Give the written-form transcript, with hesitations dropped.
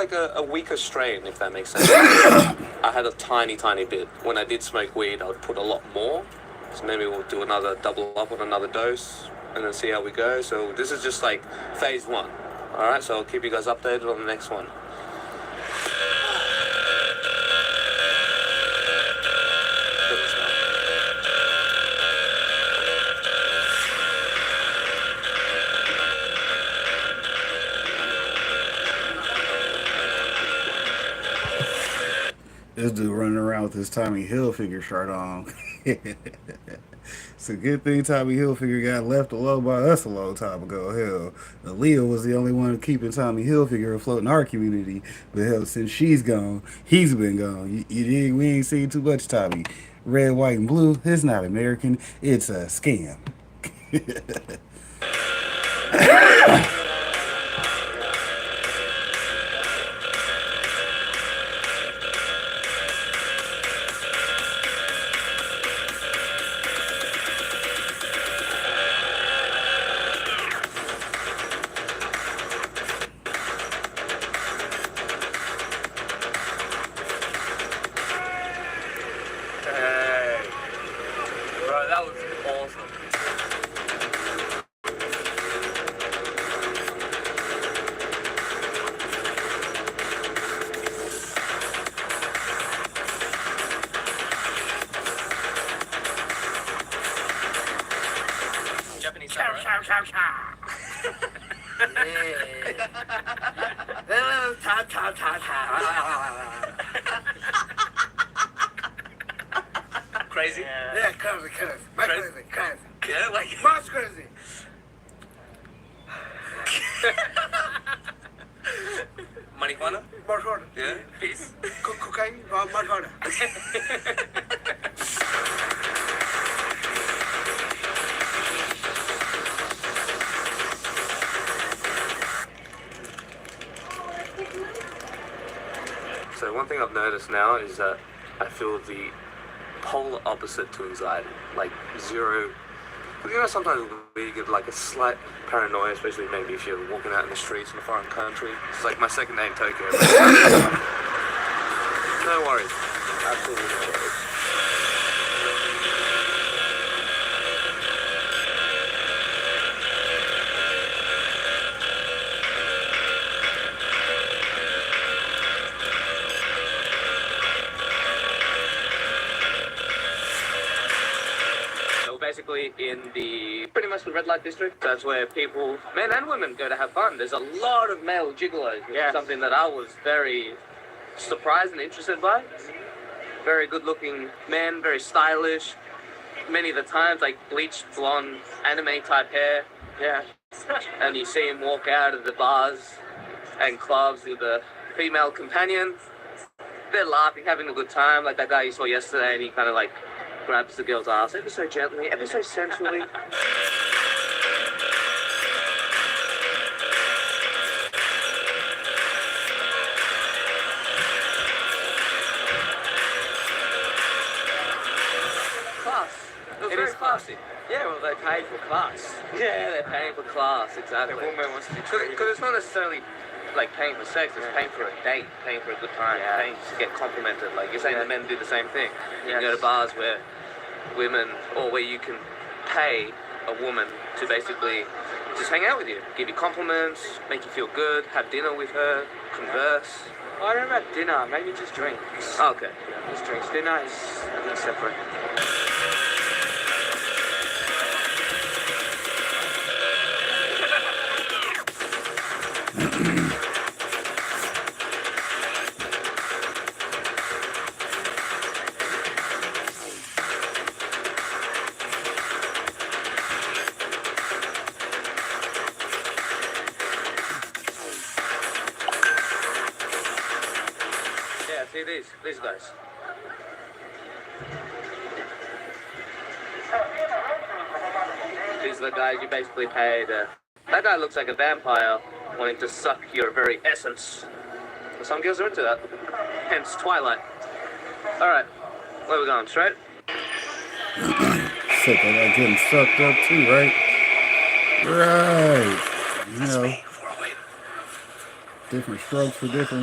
like a weaker strain, if that makes sense. I had a tiny bit. When I did smoke weed, I would put a lot more. So maybe we'll do another double up on another dose and then see how we go. So this is just like phase 1. All right, so I'll keep you guys updated on the next one. This dude running around with his Tommy Hilfiger shirt on. It's a good thing Tommy Hilfiger got left alone by us a long time ago. Hell, Aaliyah was the only one keeping Tommy Hilfiger afloat in our community. But hell, since she's gone, he's been gone. You dig? We ain't seen too much Tommy. Red, white, and blue. It's not American. It's a scam. Crazy? Yeah, crazy. Yeah, like Much crazy. marijuana? Marijuana. Yeah, peace. Cocaine, marijuana. So one thing I've noticed now is that I feel the polar opposite to anxiety, like zero. You know, sometimes we get like a slight paranoia, especially maybe if you're walking out in the streets in a foreign country. It's like my second name, Tokyo. No worries, absolutely no worries. Basically in pretty much the red light district. That's where people, men and women, go to have fun. There's a lot of male gigolos, which is something that I was very surprised and interested by. Very good looking men, very stylish. Many of the times like bleached blonde anime type hair. Yeah. And you see him walk out of the bars and clubs with a female companion. They're laughing, having a good time, like that guy you saw yesterday, and he kind of like grabs the girl's ass ever so gently, ever so sensually. Class. It was very classy. Yeah, well, they paid for class. Yeah, they're paying for class, exactly. The woman wants to be treated. Because it's not necessarily like paying for sex, it's paying for a date, paying for a good time, paying to get complimented. Like you're saying the men do the same thing. You can go to bars where women, or where you can pay a woman to basically just hang out with you, give you compliments, make you feel good, have dinner with her, converse. I don't know about dinner, maybe just drinks. Oh, okay. Yeah, just drinks. Dinner is, I think, separate. See these guys. These are the guys you basically paid. That guy looks like a vampire wanting to suck your very essence. Some girls are into that. Hence Twilight. Alright, where are we going? Straight? Except I like getting sucked up too, right? Right. You know, different strokes for different